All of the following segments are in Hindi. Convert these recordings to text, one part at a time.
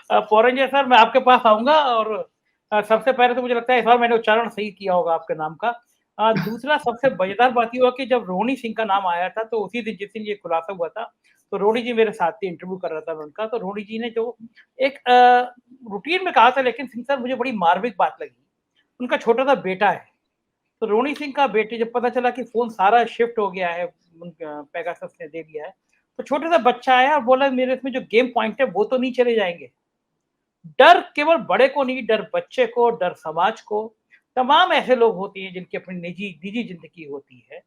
फॉरेन सर मैं आपके पास आऊँगा और सबसे पहले तो मुझे लगता है इस बार मैंने उच्चारण सही किया होगा आपके नाम का। दूसरा सबसे मज़ेदार बात ये हुआ कि जब रोहिणी सिंह का नाम आया था, तो उसी दिन जिस दिन ये खुलासा हुआ था, तो रोहिणी जी मेरे साथ थे, इंटरव्यू कर रहा था मैं उनका, तो रोहिणी जी ने जो एक रूटीन में कहा था लेकिन सिंह सर मुझे बड़ी मार्मिक बात लगी। उनका छोटा-सा बेटा है, तो रोहिणी सिंह का बेटे जब पता चला कि फ़ोन सारा शिफ्ट हो गया है, पेगासस ने दे दिया है, तो छोटा-सा बच्चा आया और बोला मेरे इसमें जो गेम पॉइंट है वो तो नहीं चले जाएँगे। डर केवल बड़े को नहीं, डर बच्चे को, डर समाज को, तमाम ऐसे लोग होते हैं जिनकी अपनी निजी निजी ज़िंदगी होती है।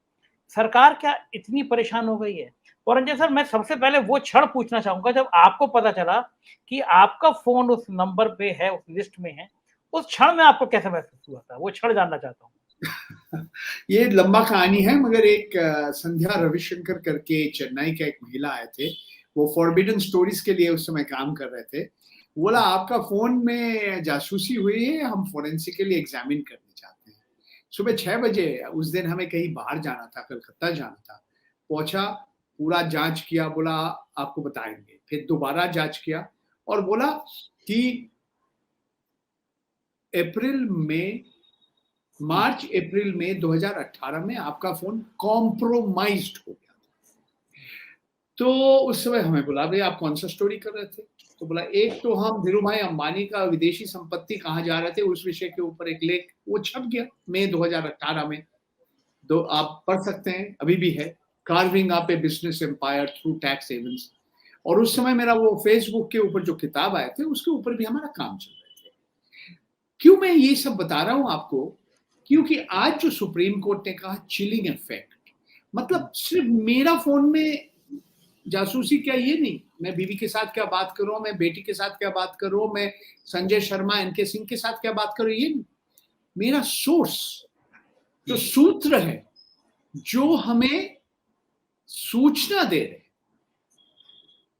सरकार क्या इतनी परेशान हो गई है? और रंजन सर मैं सबसे पहले वो क्षण पूछना चाहूँगा जब आपको पता चला कि आपका फ़ोन उस नंबर पे है, उस लिस्ट में है, उस क्षण में आपको कैसा महसूस हुआ था? वो क्षण जानना चाहता हूँ। ये लंबा कहानी है मगर एक संध्या रविशंकर करके चेन्नई के एक महिला आए थे, वो फॉरबिडन स्टोरीज के लिए उस समय काम कर रहे थे। बोला आपका फोन में जासूसी हुई है, हम फोरेंसिकली एग्जामिन करने चाहते हैं। सुबह 6 बजे उस दिन हमें कहीं बाहर जाना था, कलकत्ता जाना था। पहुंचा, पूरा जांच किया, बोला आपको बताएंगे। फिर दोबारा जांच किया और बोला कि मार्च अप्रैल में 2018 में आपका फोन कॉम्प्रोमाइज्ड हो गया। तो उस समय हमें बोला भाई आप कौन सा स्टोरी कर रहे थे? तो बोला एक तो हम धीरूभाई अंबानी का विदेशी संपत्ति कहाँ जा रहे थे उस विषय के ऊपर एक लेख वो छप गया मई 2018 में। तो आप पढ़ सकते हैं, अभी भी है, carving up a business empire through tax havens. और उस समय मेरा वो फेसबुक के ऊपर जो किताब आए थे उसके ऊपर भी हमारा काम चल रहा था। क्यों मैं ये सब बता रहा हूं आपको? क्योंकि आज जो सुप्रीम कोर्ट ने कहा चिलिंग इफेक्ट, मतलब सिर्फ मेरा फोन में जासूसी क्या ये नहीं, मैं बीवी के साथ क्या बात कर रहा हूं, मैं बेटी के साथ क्या बात कर रहा हूं, मैं संजय शर्मा एनके सिंह के साथ क्या बात कर रहा हूं, ये नहीं। मेरा सोर्स जो सूत्र है जो हमें सूचना दे रहे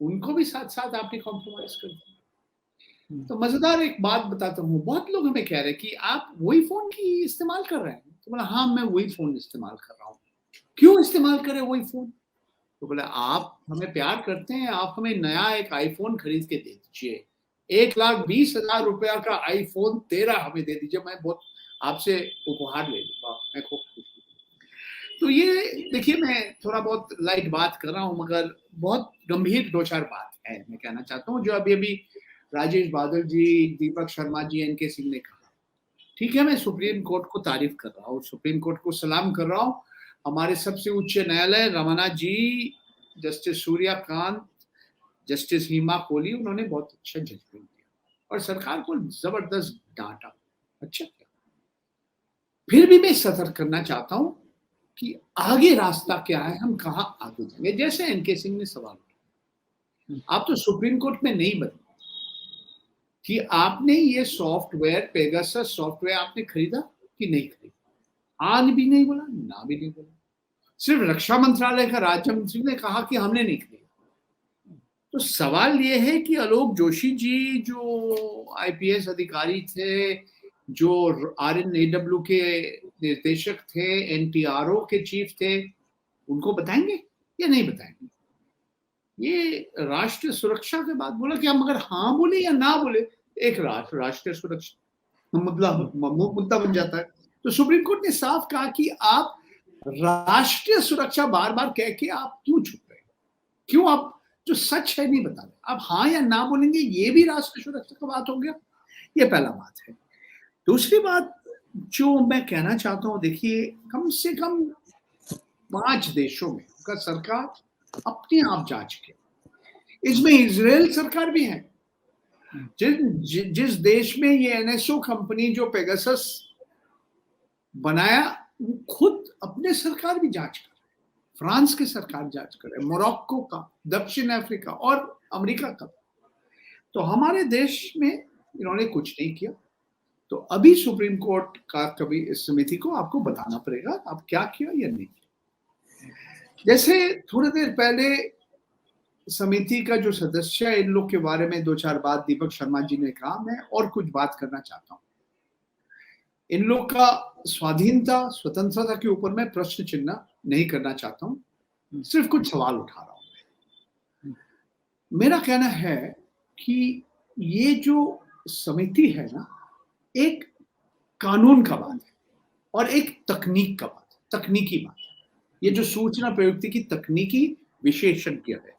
उनको भी साथ साथ आपने कॉम्प्रोमाइज कर दिया। तो मजेदार एक बात बताता हूँ, बहुत लोग हमें कह रहे हैं कि आप वही फोन की इस्तेमाल कर रहे हैं। तो बोला हाँ मैं वही फोन इस्तेमाल कर रहा हूँ। क्यों इस्तेमाल करें वही फोन? तो बोला आप हमें प्यार करते हैं, आप हमें नया एक आईफोन खरीद के दे दीजिए, 1,20,000 रुपया का आईफोन 13 हमें दे दीजिए, मैं बहुत आपसे उपहार ले लूंगा, मैं खूब खुश हूँ। तो ये देखिए मैं थोड़ा बहुत लाइट बात कर रहा हूँ मगर बहुत गंभीर 2-4 बात है मैं कहना चाहता हूँ जो अभी अभी राजेश बादल जी, दीपक शर्मा जी, एनके सिंह ने कहा। ठीक है, मैं सुप्रीम कोर्ट को तारीफ कर रहा हूँ, सुप्रीम कोर्ट को सलाम कर रहा हूँ। हमारे सबसे उच्च न्यायालय रमन्ना जी, जस्टिस सूर्यकांत, जस्टिस हिमा कोहली, उन्होंने बहुत अच्छा जजमेंट दिया और सरकार को जबरदस्त डांटा, अच्छा किया। फिर भी मैं सतर्क करना चाहता हूं कि आगे रास्ता क्या है, हम कहां आगे जाएंगे। जैसे एनके सिंह ने सवाल उठाया, आप तो सुप्रीम कोर्ट में नहीं बने कि आपने ये सॉफ्टवेयर पेगासस सॉफ्टवेयर आपने खरीदा कि नहीं खरीदा, आज भी नहीं बोला, ना भी नहीं बोला। सिर्फ रक्षा मंत्रालय का राज्य मंत्री ने कहा कि हमने नहीं खरीदा। तो सवाल ये है कि आलोक जोशी जी जो आईपीएस अधिकारी थे, जो RNAW के निर्देशक थे, NTRO के चीफ थे, उनको बताएंगे या नहीं बताएंगे? ये राष्ट्रीय सुरक्षा के बाद बोला कि हम अगर हाँ बोले या ना बोले एक राष्ट्रीय सुरक्षा मुद्दा बन जाता है। तो सुप्रीम कोर्ट ने साफ कहा कि आप राष्ट्रीय सुरक्षा बार बार कह के आप क्यों छुप रहे, क्यों आप जो सच है नहीं बता रहे, आप हाँ या ना बोलेंगे, ये भी राष्ट्रीय सुरक्षा का बात हो गया। ये पहला बात है। दूसरी बात जो मैं कहना चाहता हूं, देखिए कम से कम 5 देशों में उनका सरकार अपने आप जांच के, इसमें इजराइल सरकार भी है। जिस देश में ये NSO कंपनी जो पेगासस बनाया, वो खुद अपने सरकार भी जांच कर, फ्रांस की सरकार जांच करे, मोरक्को का, दक्षिण अफ्रीका और अमेरिका का। तो हमारे देश में इन्होंने कुछ नहीं किया। तो अभी सुप्रीम कोर्ट का कभी इस समिति को आपको बताना पड़ेगा आप क्या किया या नहीं किया। जैसे थोड़ी देर पहले समिति का जो सदस्य है, इन लोग के बारे में 2-4 बात दीपक शर्मा जी ने कहा, मैं और कुछ बात करना चाहता हूं। इन लोग का स्वाधीनता, स्वतंत्रता के ऊपर मैं प्रश्न चिन्ह नहीं करना चाहता हूं, सिर्फ कुछ सवाल उठा रहा हूं। मेरा कहना है कि ये जो समिति है ना, एक कानून का बात है और एक तकनीक का बात है, तकनीकी बात है। ये जो सूचना प्रयुक्ति की तकनीकी विशेषज्ञ है,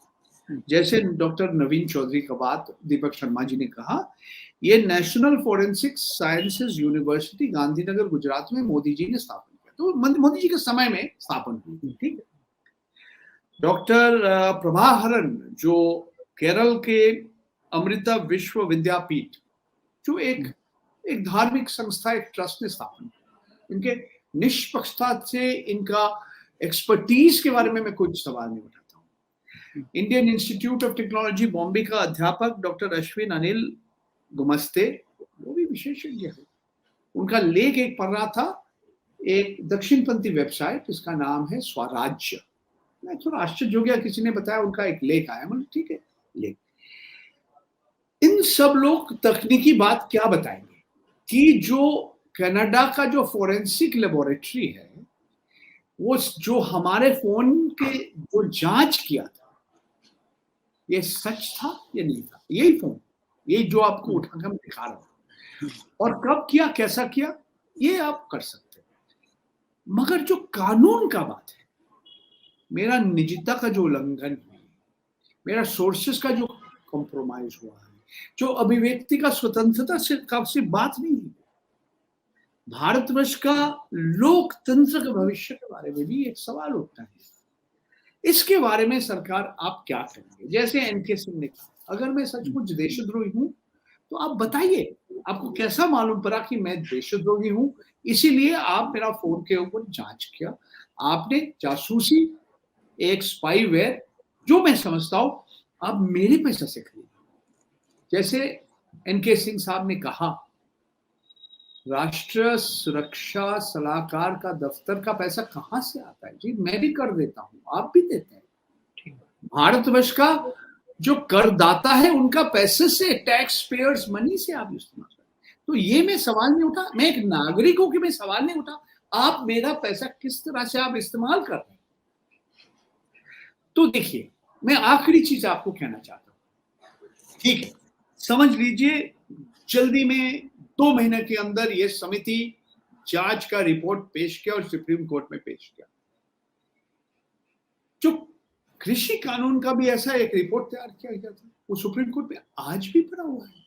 जैसे डॉक्टर नवीन चौधरी का बात दीपक शर्मा जी ने कहा, ये national forensic sciences university Gandhinagar Gujarat में मोदी जी ने स्थापन किया, तो मोदी जी के समय में स्थापन हुई। ठीक है। डॉक्टर प्रभाहरन जो केरल के अमृता विश्व विद्यापीठ, जो एक धार्मिक संस्था, एक ट्रस्ट ने स्थापन किया, इनके निष्पक्षता से, इनका एक्सपर्टीज के बारे में मैं कुछ सवाल नहीं उठाता हूँ। Indian institute of technology Bombay का अध्यापक डॉक्टर अश्विन अनिल गुमस्ते, वो भी विशेषज्ञ है। उनका लेख एक पढ़ रहा था, एक दक्षिणपंथी वेबसाइट, इसका नाम है स्वराज्य। मैं थोड़ा आश्चर्य हो गया, किसी ने बताया उनका एक लेख आया, मतलब ठीक है लेख। इन सब लोग तकनीकी बात क्या बताएंगे कि जो कनाडा का जो फोरेंसिक लेबोरेटरी है, वो जो हमारे फोन के जो जांच किया था, ये सच था या नहीं था? यही फोन, यही जो आपको उठाकर मैं दिखा रहा हूं, और कब किया, कैसा किया, ये आप कर सकते हैं। मगर जो कानून का बात है, मेरा निजता का जो उल्लंघन है, मेरा सोर्सेस का जो कॉम्प्रोमाइज हुआ है, जो अभिव्यक्ति का स्वतंत्रता से बात नहीं है, भारतवर्ष का लोकतंत्र के भविष्य के बारे में भी एक सवाल उठता है। इसके बारे में सरकार आप क्या करेंगे? जैसे एनके सिंह ने कहा, अगर मैं सचमुच देशद्रोही हूं तो आप बताइए, आपको कैसा मालूम पड़ा कि मैं देशद्रोही हूं, इसीलिए आप मेरा फोन के ऊपर जांच किया, आपने जासूसी, एक स्पाईवेयर, जो मैं समझता हूं आप मेरे पैसे से खरीदे। जैसे एनके सिंह साहब ने कहा, राष्ट्रीय सुरक्षा सलाहकार का दफ्तर का पैसा कहां से आता है? जी मैं भी कर देता हूं, आप भी देते हैं। भारतवर्ष का जो करदाता है, उनका पैसे से, टैक्स पेयर्स मनी से आप इस्तेमाल करें। तो ये मैं सवाल नहीं उठा, मैं एक नागरिक हूं कि मैं सवाल नहीं उठा, आप मेरा पैसा किस तरह से आप इस्तेमाल कर रहे हैं। तो देखिए, मैं आखिरी चीज आपको कहना चाहता हूं, ठीक है, समझ लीजिए जल्दी में 2 महीने के अंदर ये समिति जांच का रिपोर्ट पेश किया और सुप्रीम कोर्ट में पेश किया। जो कृषि कानून का भी ऐसा एक रिपोर्ट तैयार किया गया था, वो सुप्रीम कोर्ट में आज भी पड़ा हुआ है।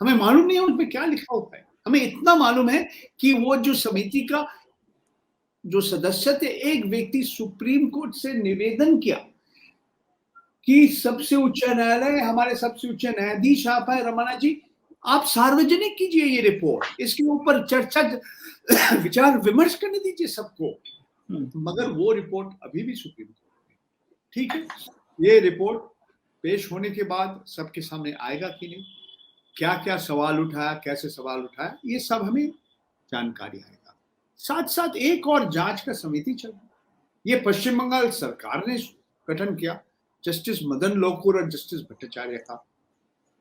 हमें मालूम नहीं है उसमें क्या लिखा होता है, हमें इतना मालूम है कि वो जो समिति का जो सदस्य थे, एक व्यक्ति सुप्रीम कोर्ट से निवेदन किया कि सबसे उच्च न्यायालय, हमारे सबसे उच्च न्यायाधीश आप है रमन्ना जी, आप सार्वजनिक कीजिए ये रिपोर्ट, इसके ऊपर चर्चा विचार विमर्श करने दीजिए सबको। मगर वो रिपोर्ट अभी भी सुप्रीम कोर्ट में, ठीक है। ये रिपोर्ट पेश होने के बाद सबके सामने आएगा कि नहीं, क्या क्या सवाल उठाया, कैसे सवाल उठाया, ये सब हमें जानकारी आएगा। साथ साथ एक और जांच का समिति चल रहा, ये पश्चिम बंगाल सरकार ने गठन किया, जस्टिस मदन लोकुर और जस्टिस भट्टाचार्य का,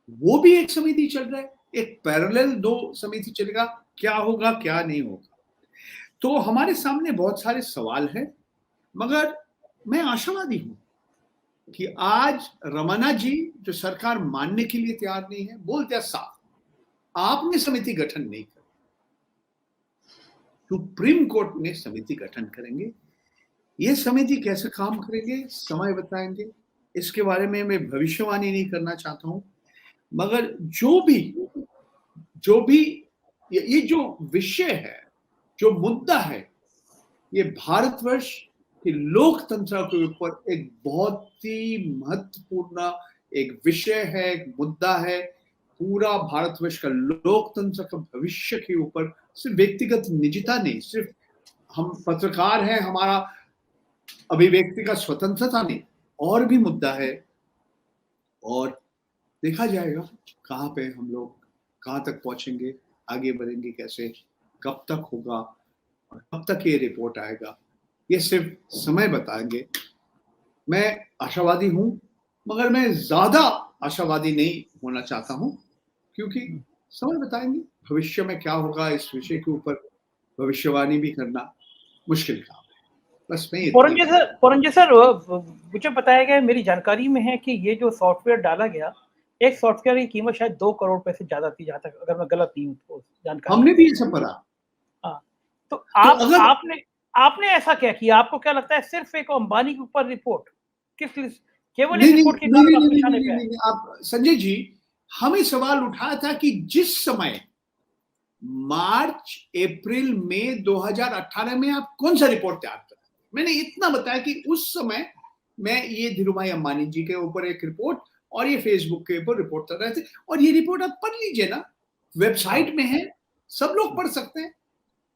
वो भी एक समिति चल रहा है, एक पैरेलल 2 समिति चलेगा, क्या होगा क्या नहीं होगा। तो हमारे सामने बहुत सारे सवाल हैं, मगर मैं आशावादी हूं कि आज रमन्ना जी, जो सरकार मानने के लिए तैयार नहीं है, बोलते हैं साफ, आपने समिति गठन नहीं करी, सुप्रीम कोर्ट ने समिति गठन करेंगे। ये समिति कैसे काम करेंगे, समय बताएंगे, इसके बारे में मैं भविष्यवाणी नहीं करना चाहता हूं। मगर जो भी ये जो विषय है, जो मुद्दा है, ये भारतवर्ष के लोकतंत्र के ऊपर एक बहुत ही महत्वपूर्ण एक विषय है, एक मुद्दा है। पूरा भारतवर्ष का लोकतंत्र का भविष्य के ऊपर सिर्फ व्यक्तिगत निजता नहीं, सिर्फ हम पत्रकार हैं, हमारा अभिव्यक्ति का स्वतंत्रता नहीं, और भी मुद्दा है। और देखा जाएगा कहाँ पे हम लोग कहाँ तक पहुंचेंगे, आगे बढ़ेंगे कैसे, कब तक होगा और कब तक ये रिपोर्ट आएगा, ये सिर्फ समय बताएंगे। मैं आशावादी हूं, मगर मैं ज्यादा आशावादी नहीं होना चाहता हूं, क्योंकि समय बताएंगे भविष्य में क्या होगा। इस विषय के ऊपर भविष्यवाणी भी करना मुश्किल काम है। बस मैं परंजय सर, मुझे बताया गया, मेरी जानकारी में है कि ये जो सॉफ्टवेयर डाला गया, एक सॉफ्टवेयर की कीमत शायद 2 करोड़ रुपए से ज़्यादा थी, जहाँ तक अगर मैं गलत नहीं हूँ तो जानकारी। हमने भी ये सब पढ़ा। हाँ, तो तो अगर आपने ऐसा क्या किया? आपको क्या लगता है सिर्फ़ एक अंबानी के ऊपर रिपोर्ट, किस लिस केवल नहीं, इस नहीं, रिपोर्ट के नहीं, कारण नहीं, आप नहीं, निशाने नहीं, पे आए? नहीं, नहीं, आप संजय जी, हमें सवाल उठाया था कि जिस समय मार्च, अप्रैल, मई 2018 में आप कौन सा रिपोर्ट तैयार कर रहे थे? मैंने इतना बताया कि उस समय मैं ये धीरूभाई अंबानी जी के ऊपर एक रिपोर्ट और ये फेसबुक के ऊपर रिपोर्ट कर रहे थे, और ये रिपोर्ट आप पढ़ लीजिए ना, वेबसाइट में है, सब लोग पढ़ सकते हैं।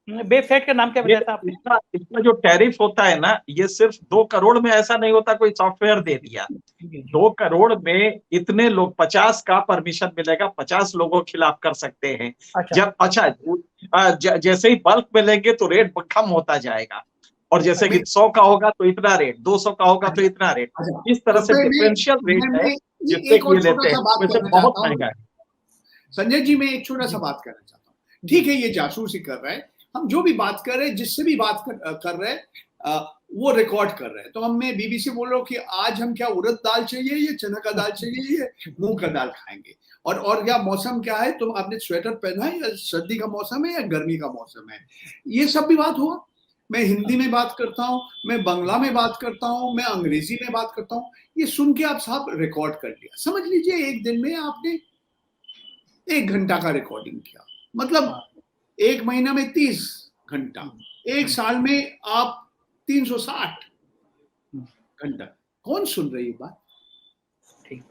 वेबसाइट का नाम क्या ये बताया था आपने? इसका जो टैरिफ होता है ना, ये सिर्फ 2 करोड़ में ऐसा नहीं होता कोई सॉफ्टवेयर दे दिया। जी, जी। 2 करोड़ में इतने लोग 50 का परमिशन मिलेगा, 50 लोगों के खिलाफ कर सकते हैं। अच्छा। जब जैसे ही बल्क मिलेंगे तो रेट कम होता जाएगा, और जैसे कि 100 का होगा तो इतना रेट, 200 का होगा तो इतना रेट, अच्छा, इस तरह से कृपया डिफरेंशियल रेट है जिससे एक और ये लेते छोटा हैं, सा बात वैसे करना बहुत चाहता हूँ महंगा है। संजय जी, मैं एक छोटा सा बात करना चाहता हूँ। ठीक है, ये जासूसी कर रहे हैं, हम जो भी बात कर रहे हैं, जिससे भी बात कर रहे हैं, वो रिकॉर्ड कर रहे हैं। तो हम मैं बीबीसी बोल रहा हूँ कि आज हम क्या उड़द दाल चाहिए, ये चना का दाल चाहिए, ये मूंग का दाल खाएंगे, और क्या मौसम क्या है, तुम आपने स्वेटर पहना है, या सर्दी का मौसम है या गर्मी का मौसम है, ये सब भी बात हुआ। मैं हिंदी में बात करता हूँ, मैं बांग्ला में बात करता हूँ, मैं अंग्रेजी में बात करता हूँ, ये सुन के आप साहब रिकॉर्ड कर लिया। समझ लीजिए एक दिन में आपने 1 घंटा का रिकॉर्डिंग किया, मतलब 1 महीना में 30 घंटा, 1 साल में आप 360 घंटा। कौन सुन रही है बात?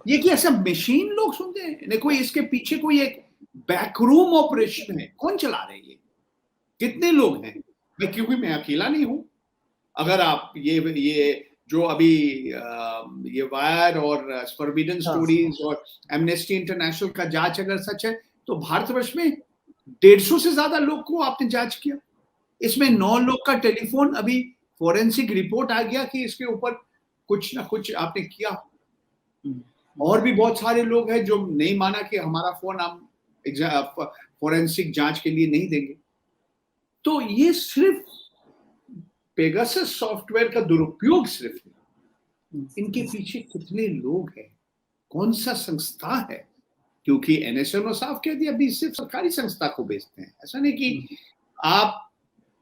ये कि ऐसा मशीन लोग सुनते हैं? नहीं, कोई इसके पीछे कोई एक बैकरूम ऑपरेशन है, कौन चला रहे हैं? कितने लोग हैं? क्योंकि मैं अकेला नहीं हूं। अगर आप ये जो अभी ये वायर और फॉरबिडन स्टोरीज और एमनेस्टी इंटरनेशनल का जांच अगर सच है, तो भारतवर्ष में 150 से ज्यादा लोग को आपने जांच किया। इसमें 9 लोग का टेलीफोन, अभी फोरेंसिक रिपोर्ट आ गया कि इसके ऊपर कुछ ना कुछ आपने किया। और भी बहुत सारे लोग हैं जो नहीं माना कि हमारा फोन हम फोरेंसिक जांच के लिए नहीं देंगे। तो ये सिर्फ पेगासस सॉफ्टवेयर का दुरुपयोग सिर्फ नहीं, इनके पीछे कितने लोग हैं, कौन सा संस्था है, क्योंकि एनएसए ने साफ कह दिया अभी सिर्फ सरकारी संस्था को बेचते हैं। ऐसा नहीं कि आप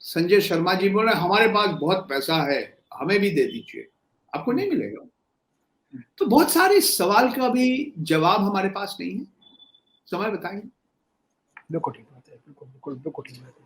संजय शर्मा जी बोल रहे हमारे पास बहुत पैसा है, हमें भी दे दीजिए, आपको नहीं मिलेगा। तो बहुत सारे सवाल का भी जवाब हमारे पास नहीं है। समय बताएंगे। बिल्कुल ठीक बात है, बिल्कुल ठीक बात है।